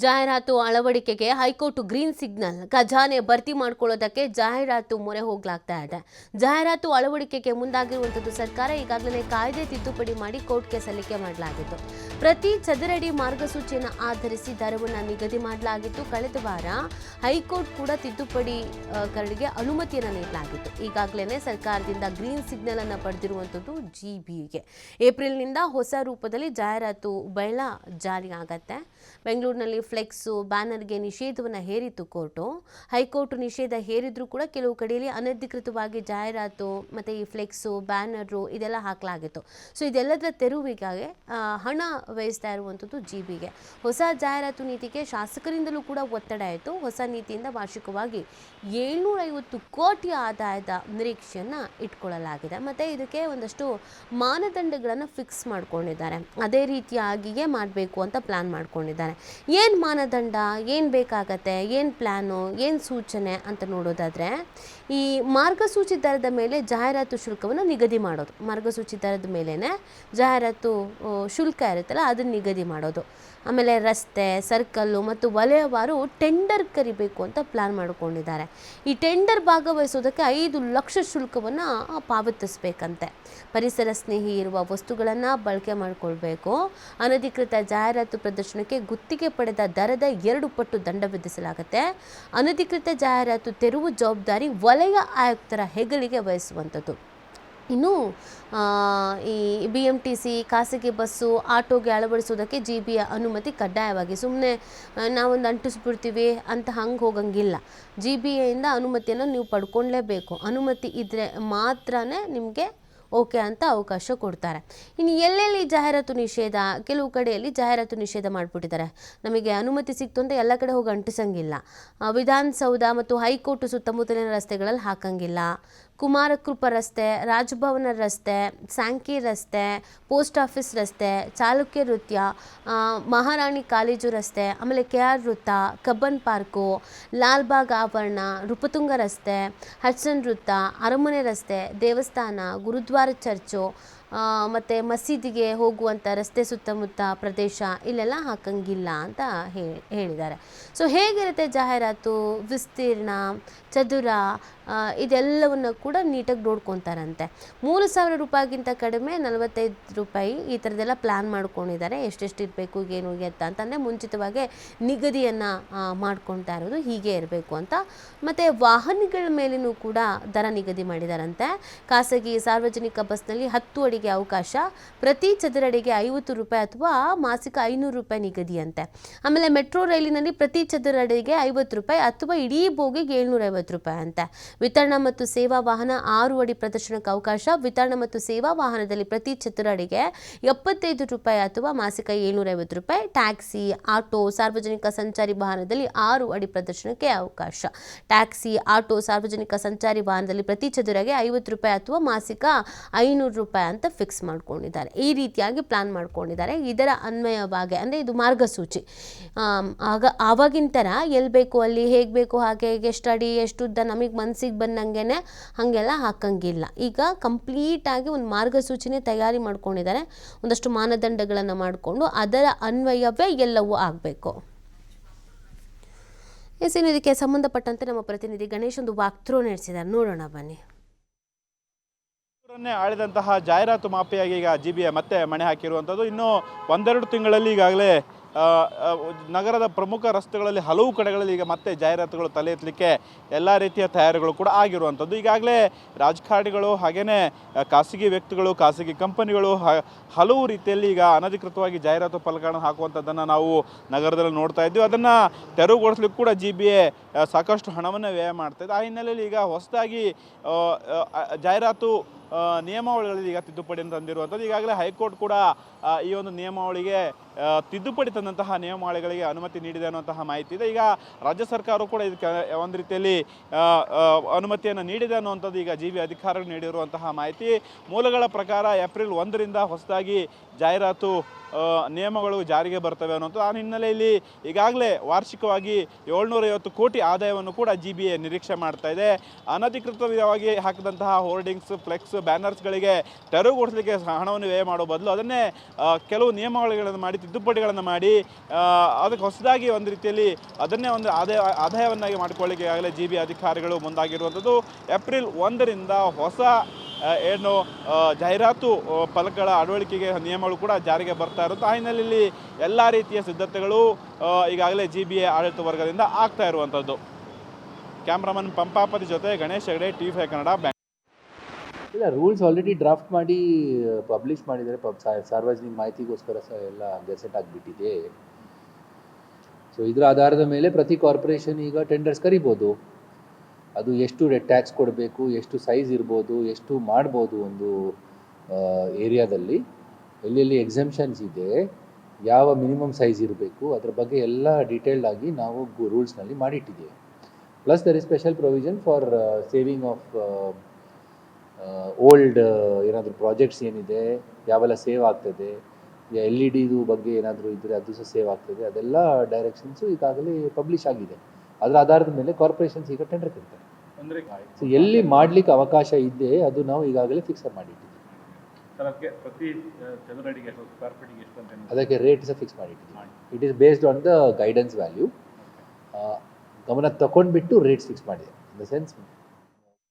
ಜಾಹೀರಾತು ಅಳವಡಿಕೆಗೆ high court green signal. ಖಜಾನೆ ಭರ್ತಿ ಮಾಡಿಕೊಳ್ಳೋದಕ್ಕೆ ಜಾಹೀರಾತು ಮೊರೆ ಹೋಗಲಾಗ್ತಾ ಇದೆ. ಜಾಹೀರಾತು ಅಳವಡಿಕೆಗೆ ಮುಂದಾಗಿರುವಂಥದ್ದು ಸರ್ಕಾರ ಈಗಾಗಲೇ ಕಾಯ್ದೆ ತಿದ್ದುಪಡಿ ಮಾಡಿ ಕೋರ್ಟ್ಗೆ ಸಲ್ಲಿಕೆ ಮಾಡಲಾಗಿತ್ತು. ಪ್ರತಿ ಚದರಡಿ ಮಾರ್ಗಸೂಚಿಯನ್ನು ಆಧರಿಸಿ ದರವನ್ನು ನಿಗದಿ ಮಾಡಲಾಗಿತ್ತು. ಕಳೆದ ವಾರ ಹೈಕೋರ್ಟ್ ಕೂಡ ತಿದ್ದುಪಡಿ ಕರಡಿಗೆ ಅನುಮತಿಯನ್ನು ನೀಡಲಾಗಿತ್ತು. ಈಗಾಗಲೇ ಸರ್ಕಾರದಿಂದ ಗ್ರೀನ್ ಸಿಗ್ನಲ್ ಅನ್ನು ಪಡೆದಿರುವಂಥದ್ದು ಜಿಬಿಗೆ. ಏಪ್ರಿಲ್ನಿಂದ ಹೊಸ ರೂಪದಲ್ಲಿ ಜಾಹೀರಾತು ಬಯಲ ಜಾರಿ ಆಗತ್ತೆ. ಬೆಂಗಳೂರಿನಲ್ಲಿ ಫ್ಲೆಕ್ಸು ಬ್ಯಾನರ್ಗೆ ನಿಷೇಧವನ್ನು ಹೇರಿತ್ತು ಕೋರ್ಟು. ಹೈಕೋರ್ಟ್ ನಿಷೇಧ ಹೇರಿದ್ರೂ ಕೂಡ ಕೆಲವು ಕಡೆಯಲ್ಲಿ ಅನಧಿಕೃತವಾಗಿ ಜಾಹೀರಾತು ಮತ್ತು ಈ ಫ್ಲೆಕ್ಸು ಬ್ಯಾನರು ಇದೆಲ್ಲ ಹಾಕಲಾಗಿತ್ತು. ಸೊ ಇದೆಲ್ಲದರ ತೆರವಿಗಾಗಿ ಹಣ ವ್ಯಯಿಸ್ತಾ ಇರುವಂಥದ್ದು ಜಿಬಿಗೆ. ಹೊಸ ಜಾಹೀರಾತು ನೀತಿಗೆ ಶಾಸಕರಿಂದಲೂ ಕೂಡ ಒತ್ತಡ ಆಯಿತು. ಹೊಸ ನೀತಿಯಿಂದ ವಾರ್ಷಿಕವಾಗಿ 750 ಕೋಟಿ ಆದಾಯದ ನಿರೀಕ್ಷೆಯನ್ನು ಇಟ್ಕೊಳ್ಳಲಾಗಿದೆ. ಮತ್ತು ಇದಕ್ಕೆ ಒಂದಷ್ಟು ಮಾನದಂಡಗಳನ್ನು ಫಿಕ್ಸ್ ಮಾಡ್ಕೊಂಡಿದ್ದಾರೆ. ಅದೇ ರೀತಿಯಾಗಿಯೇ ಮಾಡಬೇಕು ಅಂತ ಪ್ಲ್ಯಾನ್ ಮಾಡ್ಕೊಂಡಿದ್ದಾರೆ. ಏನು ಮಾನದಂಡ, ಏನು ಬೇಕಾಗತ್ತೆ, ಏನು ಪ್ಲ್ಯಾನು, ಏನು ಸೂಚನೆ ಅಂತ ನೋಡೋದಾದರೆ, ಈ ಮಾರ್ಗಸೂಚಿ ದರದ ಮೇಲೆ ಜಾಹೀರಾತು ಶುಲ್ಕವನ್ನು ನಿಗದಿ ಮಾಡೋದು. ಮಾರ್ಗಸೂಚಿ ದರದ ಮೇಲೇ ಜಾಹೀರಾತು ಶುಲ್ಕ ಇರುತ್ತಲ್ಲ ಅದನ್ನು ನಿಗದಿ ಮಾಡೋದು. ಆಮೇಲೆ ರಸ್ತೆ, ಸರ್ಕಲ್ಲು ಮತ್ತು ವಲಯವಾರು ಟೆಂಡರ್ ಕರಿಬೇಕು ಅಂತ ಪ್ಲ್ಯಾನ್ ಮಾಡಿಕೊಂಡಿದ್ದಾರೆ. ಈ ಟೆಂಡರ್ ಭಾಗವಹಿಸೋದಕ್ಕೆ 5 ಲಕ್ಷ ಶುಲ್ಕವನ್ನು ಪಾವತಿಸಬೇಕಂತೆ. ಪರಿಸರ ಸ್ನೇಹಿ ಇರುವ ವಸ್ತುಗಳನ್ನು ಬಳಕೆ ಮಾಡಿಕೊಳ್ಬೇಕು. ಅನಧಿಕೃತ ಜಾಹೀರಾತು ಪ್ರದರ್ಶನಕ್ಕೆ ಗುತ್ತಿಗೆ ಪಡೆದ ದರದ 2 ಪಟ್ಟು ದಂಡ ವಿಧಿಸಲಾಗುತ್ತೆ. ಅನಧಿಕೃತ ಜಾಹೀರಾತು ತೆರವು ಜವಾಬ್ದಾರಿ ವಲಯ ಆಯುಕ್ತರ ಹೆಗಲಿಗೆ ವಹಿಸುವಂಥದ್ದು. ಇನ್ನು ಈ BMTC ಖಾಸಗಿ ಬಸ್ಸು ಆಟೋಗೆ ಅಳವಡಿಸೋದಕ್ಕೆ ಜಿಬಿಯ ಅನುಮತಿ ಕಡ್ಡಾಯವಾಗಿ. ಸುಮ್ಮನೆ ನಾವೊಂದು ಅಂಟಿಸ್ಬಿಡ್ತೀವಿ ಅಂತ ಹಂಗೆ ಹೋಗಂಗಿಲ್ಲ. ಜಿಬಿಯಿಂದ ಅನುಮತಿಯನ್ನು ನೀವು ಪಡ್ಕೊಳ್ಳೇಬೇಕು. ಅನುಮತಿ ಇದ್ದರೆ ಮಾತ್ರ ನಿಮಗೆ ಓಕೆ ಅಂತ ಅವಕಾಶ ಕೊಡ್ತಾರೆ. ಇನ್ನು ಎಲ್ಲೆಲ್ಲಿ ಜಾಹೀರಾತು ನಿಷೇಧ, ಕೆಲವು ಕಡೆಯಲ್ಲಿ ಜಾಹೀರಾತು ನಿಷೇಧ ಮಾಡಿಬಿಟ್ಟಿದ್ದಾರೆ. ನಮಗೆ ಅನುಮತಿ ಸಿಕ್ತು ಅಂತ ಎಲ್ಲ ಕಡೆ ಹೋಗಿ ಅಂಟಿಸಂಗಿಲ್ಲ. ವಿಧಾನಸೌಧ ಮತ್ತು ಹೈಕೋರ್ಟ್ ಸುತ್ತಮುತ್ತಲಿನ ರಸ್ತೆಗಳಲ್ಲಿ ಹಾಕಂಗಿಲ್ಲ. ಕುಮಾರಕೃಪ ರಸ್ತೆ, ರಾಜಭವನ ರಸ್ತೆ, ಸ್ಯಾಂಕಿ ರಸ್ತೆ, ಪೋಸ್ಟ್ ಆಫೀಸ್ ರಸ್ತೆ, ಚಾಲುಕ್ಯ ವೃತ್ತ, ಮಹಾರಾಣಿ ಕಾಲೇಜು ರಸ್ತೆ, ಆಮೇಲೆ KR ವೃತ್ತ, ಕಬ್ಬನ್ ಪಾರ್ಕು, ಲಾಲ್ಬಾಗ್ ಆವರಣ, ನೃಪತುಂಗ ರಸ್ತೆ, ಹಡ್ಸನ್ ವೃತ್ತ, ಅರಮನೆ ರಸ್ತೆ, ದೇವಸ್ಥಾನ, ಗುರುದ್ವಾರ ಚರ್ಚು ಮತ್ತು ಮಸೀದಿಗೆ ಹೋಗುವಂಥ ರಸ್ತೆ ಸುತ್ತಮುತ್ತ ಪ್ರದೇಶ ಇಲ್ಲೆಲ್ಲ ಹಾಕಂಗಿಲ್ಲ ಅಂತ ಹೇಳಿದ್ದಾರೆ. ಸೊ ಹೇಗಿರುತ್ತೆ ಜಾಹೀರಾತು, ವಿಸ್ತೀರ್ಣ, ಚದುರ, ಇದೆಲ್ಲವನ್ನು ಕೂಡ ನೀಟಾಗಿ ನೋಡ್ಕೊತಾರಂತೆ. 3,000 ರೂಪಾಯಿಗಿಂತ ಕಡಿಮೆ 45 ರೂಪಾಯಿ ಈ ಥರದ್ದೆಲ್ಲ ಪ್ಲ್ಯಾನ್ ಮಾಡ್ಕೊಂಡಿದ್ದಾರೆ. ಎಷ್ಟೆಷ್ಟು ಇರಬೇಕು, ಏನು ಅಂತಂದರೆ ಮುಂಚಿತವಾಗಿ ನಿಗದಿಯನ್ನು ಮಾಡ್ಕೊಳ್ತಾ ಇರೋದು ಹೀಗೆ ಇರಬೇಕು ಅಂತ. ಮತ್ತು ವಾಹನಗಳ ಮೇಲೂ ಕೂಡ ದರ ನಿಗದಿ ಮಾಡಿದಾರಂತೆ. ಖಾಸಗಿ ಸಾರ್ವಜನಿಕ ಬಸ್ನಲ್ಲಿ 10 ಅಡಿಗೆ ಅವಕಾಶ, ಪ್ರತಿ ಚದರಡಿಗೆ 50 ರೂಪಾಯಿ ಅಥವಾ ಮಾಸಿಕ 500 ರೂಪಾಯಿ ನಿಗದಿಯಂತೆ. ಆಮೇಲೆ ಮೆಟ್ರೋ ರೈಲಿನಲ್ಲಿ ಪ್ರತಿ ಚದರಡಿಗೆ 50 ರೂಪಾಯಿ ಅಥವಾ ಇಡೀ ಬೋಗಿಗೆ 750 ರೂಪಾಯಿ ಅಂತೆ. ವಿತರಣಾ ಮತ್ತು ಸೇವಾ ವಾಹನ 6 ಅಡಿ ಪ್ರದರ್ಶನಕ್ಕೆ ಅವಕಾಶ. ವಿತರಣಾ ಮತ್ತು ಸೇವಾ ವಾಹನದಲ್ಲಿ ಪ್ರತಿ ಚದರಡಿಗೆ 75 ರೂಪಾಯಿ ಅಥವಾ ಮಾಸಿಕ 750 ರೂಪಾಯಿ. ಟ್ಯಾಕ್ಸಿ, ಆಟೋ, ಸಾರ್ವಜನಿಕ ಸಂಚಾರಿ ವಾಹನದಲ್ಲಿ 6 ಅಡಿ ಪ್ರದರ್ಶನಕ್ಕೆ ಅವಕಾಶ. ಟ್ಯಾಕ್ಸಿ, ಆಟೋ, ಸಾರ್ವಜನಿಕ ಸಂಚಾರಿ ವಾಹನದಲ್ಲಿ ಪ್ರತಿ ಚದುರಗೆ 50 ರೂಪಾಯಿ ಅಥವಾ ಮಾಸಿಕ 500 ರೂಪಾಯಿ ಅಂತ ಫಿಕ್ಸ್ ಮಾಡ್ಕೊಂಡಿದ್ದಾರೆ. ಈ ರೀತಿಯಾಗಿ ಪ್ಲಾನ್ ಮಾಡ್ಕೊಂಡಿದ್ದಾರೆ. ಇದರ ಅನ್ವಯವಾಗಿ ಅಂದರೆ ಇದು ಮಾರ್ಗಸೂಚಿ. ಆವಾಗಿನ ಥರ ಎಲ್ಲಿ ಬೇಕು ಅಲ್ಲಿ, ಹೇಗೆ ಬೇಕು ಹಾಗೆ, ಎಷ್ಟು ಅಡಿ ಎಷ್ಟು ಉದ್ದ ನಮಗೆ ಮನಸ್ಸಿಗೆ ಬಂದಂಗೆ ಹಾಗೆಲ್ಲ ಹಾಕಂಗಿಲ್ಲ. ಈಗ ಕಂಪ್ಲೀಟಾಗಿ ಒಂದು ಮಾರ್ಗಸೂಚಿನೇ ತಯಾರಿ ಮಾಡ್ಕೊಂಡಿದ್ದಾರೆ. ಒಂದಷ್ಟು ಮಾನದಂಡಗಳನ್ನು ಮಾಡಿಕೊಂಡು ಅದರ ಅನ್ವಯವೇ ಎಲ್ಲವೂ ಆಗಬೇಕು. ಇದಕ್ಕೆ ಸಂಬಂಧಪಟ್ಟಂತೆ ನಮ್ಮ ಪ್ರತಿನಿಧಿ ಗಣೇಶ್ ಒಂದು ವಾಕ್ಥ್ರೂ ನಡೆಸಿದ್ದಾರೆ, ನೋಡೋಣ ಬನ್ನಿ. ಆಳಿದಂತಹ ಜಾಹೀರಾತು ಮಾಫಿಯಾಗಿ ಈಗ ಜಿಬಿಎ ಮತ್ತೆ ಮಣೆ ಹಾಕಿರುವಂಥದ್ದು. ಇನ್ನು 1-2 ತಿಂಗಳಲ್ಲಿ ಈಗಾಗಲೇ ನಗರದ ಪ್ರಮುಖ ರಸ್ತೆಗಳಲ್ಲಿ ಹಲವು ಕಡೆಗಳಲ್ಲಿ ಈಗ ಮತ್ತೆ ಜಾಹೀರಾತುಗಳು ತಲೆ ಎತ್ತಲಿಕ್ಕೆ ಎಲ್ಲ ರೀತಿಯ ತಯಾರಿಗಳು ಕೂಡ ಆಗಿರುವಂಥದ್ದು. ಈಗಾಗಲೇ ರಾಜಕಾರಣಿಗಳು ಹಾಗೆಯೇ ಖಾಸಗಿ ವ್ಯಕ್ತಿಗಳು, ಖಾಸಗಿ ಕಂಪನಿಗಳು ಹಲವು ರೀತಿಯಲ್ಲಿ ಈಗ ಅನಧಿಕೃತವಾಗಿ ಜಾಹೀರಾತು ಫಲಕಗಳನ್ನು ಹಾಕುವಂಥದ್ದನ್ನು ನಾವು ನಗರದಲ್ಲಿ ನೋಡ್ತಾ ಇದ್ದೀವಿ. ಅದನ್ನು ತೆರವುಗೊಳಿಸ್ಲಿಕ್ಕೆ ಕೂಡ ಜಿಬಿಎ ಸಾಕಷ್ಟು ಹಣವನ್ನು ವ್ಯಯ ಮಾಡ್ತಾಯಿದೆ. ಆ ಹಿನ್ನೆಲೆಯಲ್ಲಿ ಈಗ ಹೊಸದಾಗಿ ಜಾಹೀರಾತು ನಿಯಮಾವಳಿಗಳಲ್ಲಿ ಈಗ ತಿದ್ದುಪಡಿಯನ್ನು ತಂದಿರುವಂಥದ್ದು. ಈಗಾಗಲೇ ಹೈಕೋರ್ಟ್ ಕೂಡ ಈ ಒಂದು ನಿಯಮಾವಳಿಗೆ ತಿದ್ದುಪಡಿ ತಂದಂತಹ ನಿಯಮಾವಳಿಗಳಿಗೆ ಅನುಮತಿ ನೀಡಿದೆ ಅನ್ನುವಂತಹ ಮಾಹಿತಿ ಇದೆ. ಈಗ ರಾಜ್ಯ ಸರ್ಕಾರವು ಕೂಡ ಇದಕ್ಕೆ ಒಂದು ರೀತಿಯಲ್ಲಿ ಅನುಮತಿಯನ್ನು ನೀಡಿದೆ ಅನ್ನುವಂಥದ್ದು ಈಗ ಜಿಬಿ ಅಧಿಕಾರಿಗಳು ನೀಡಿರುವಂತಹ ಮಾಹಿತಿ. ಮೂಲಗಳ ಪ್ರಕಾರ ಏಪ್ರಿಲ್ 1ರಿಂದ ಹೊಸದಾಗಿ ಜಾಹೀರಾತು ನಿಯಮಗಳು ಜಾರಿಗೆ ಬರ್ತವೆ ಅನ್ನೋದು. ಆ ಹಿನ್ನೆಲೆಯಲ್ಲಿ ಈಗಾಗಲೇ ವಾರ್ಷಿಕವಾಗಿ 750 ಕೋಟಿ ಆದಾಯವನ್ನು ಕೂಡ ಜಿಬಿಎ ನಿರೀಕ್ಷೆ ಮಾಡ್ತಾ ಇದೆ. ಅನಧಿಕೃತವಾಗಿ ಹಾಕಿದಂತಹ ಹೋರ್ಡಿಂಗ್ಸ್, ಫ್ಲೆಕ್ಸ್, ಬ್ಯಾನರ್ಸ್ಗಳಿಗೆ ತೆರವುಗೊಳಿಸಲಿಕ್ಕೆ ಹಣವನ್ನು ವ್ಯಯ ಮಾಡೋ ಬದಲು ಅದನ್ನೇ ಕೆಲವು ನಿಯಮಾವಳಿಗಳನ್ನು ಮಾಡಿ ತಿದ್ದುಪಡಿಗಳನ್ನು ಮಾಡಿ ಅದಕ್ಕೆ ಹೊಸದಾಗಿ ಒಂದು ರೀತಿಯಲ್ಲಿ ಅದನ್ನೇ ಒಂದು ಆದಾಯವನ್ನಾಗಿ ಮಾಡಿಕೊಳ್ಳಿಕ್ಕೆ ಈಗಾಗಲೇ GB ಅಧಿಕಾರಿಗಳು ಮುಂದಾಗಿರುವಂಥದ್ದು. ಏಪ್ರಿಲ್ 1ರಿಂದ ಹೊಸ ಏನು ಜಾಹೀರಾತು ಫಲಕಗಳ ಅಳವಡಿಕೆಗೆ ನಿಯಮಗಳು ಕೂಡ ಜಾರಿಗೆ ಬರ್ತಾ ಇರುತ್ತೆ. ಆ ಹಿನ್ನೆಲೆಯಲ್ಲಿ ಎಲ್ಲ ರೀತಿಯ ಸಿದ್ಧತೆಗಳು ಈಗಾಗಲೇ GBA ಆಡಳಿತ ವರ್ಗದಿಂದ ಆಗ್ತಾ ಇರುವಂಥದ್ದು. ಕ್ಯಾಮ್ರಾಮನ್ ಪಂಪಾಪತಿ ಜೊತೆ ಗಣೇಶ್ ಹೆಗಡೆ, TV5 ಕನ್ನಡ, ಬ್ಯಾಂಕ್. ಇಲ್ಲ, ರೂಲ್ಸ್ ಆಲ್ರೆಡಿ ಡ್ರಾಫ್ಟ್ ಮಾಡಿ ಪಬ್ಲಿಷ್ ಮಾಡಿದರೆ ಸಾರ್ವಜನಿಕ ಮಾಹಿತಿಗೋಸ್ಕರ ಎಲ್ಲ ಗೆಸೆಟ್ ಆಗಿಬಿಟ್ಟಿದೆ. ಸೊ ಇದರ ಆಧಾರದ ಮೇಲೆ ಪ್ರತಿ ಕಾರ್ಪೊರೇಷನ್ ಈಗ ಟೆಂಡರ್ಸ್ ಕರಿಬೋದು. ಅದು ಎಷ್ಟು ಟ್ಯಾಕ್ಸ್ ಕೊಡಬೇಕು, ಎಷ್ಟು ಸೈಜ್ ಇರ್ಬೋದು, ಎಷ್ಟು ಮಾಡ್ಬೋದು ಒಂದು ಏರಿಯಾದಲ್ಲಿ, ಎಲ್ಲೆಲ್ಲಿ ಎಕ್ಸೆಂಪ್ಷನ್ಸ್ ಇದೆ, ಯಾವ ಮಿನಿಮಮ್ ಸೈಜ್ ಇರಬೇಕು, ಅದ್ರ ಬಗ್ಗೆ ಎಲ್ಲ ಡೀಟೇಲ್ಡ್ ಆಗಿ ನಾವು ರೂಲ್ಸ್ನಲ್ಲಿ ಮಾಡಿಟ್ಟಿದ್ದೇವೆ. Plus there is special provision for saving of old ಏನಾದರೂ ಪ್ರಾಜೆಕ್ಟ್ಸ್ ಏನಿದೆ, ಯಾವೆಲ್ಲ ಸೇವ್ ಆಗ್ತದೆ, LED ಬಗ್ಗೆ ಏನಾದರೂ ಇದ್ದರೆ ಅದು ಸಹ ಸೇವ್ ಆಗ್ತದೆ. ಅದೆಲ್ಲ ಡೈರೆಕ್ಷನ್ಸು ಈಗಾಗಲೇ ಪಬ್ಲಿಷ್ ಆಗಿದೆ. ಅದರ ಆಧಾರದ ಮೇಲೆ ಕಾರ್ಪೊರೇಷನ್ಸ್ ಈಗ ಟೆಂಡರ್ ಕರೀತಾರೆ. ಸೊ ಎಲ್ಲಿ ಮಾಡಲಿಕ್ಕೆ ಅವಕಾಶ ಇದೆ ಅದು ನಾವು ಈಗಾಗಲೇ ಫಿಕ್ಸ್ ಮಾಡಿಟ್ಟಿದ್ದೀವಿ. ಅದಕ್ಕೆ ರೇಟ್ ಸಹ ಫಿಕ್ಸ್ ಮಾಡಿಟ್ಟಿದ್ದೀವಿ. It is based on the guidance value. ಗಮನ ತಗೊಂಡ್ಬಿಟ್ಟು ರೇಟ್ಸ್ ಫಿಕ್ಸ್ ಮಾಡಿದೆ. In the sense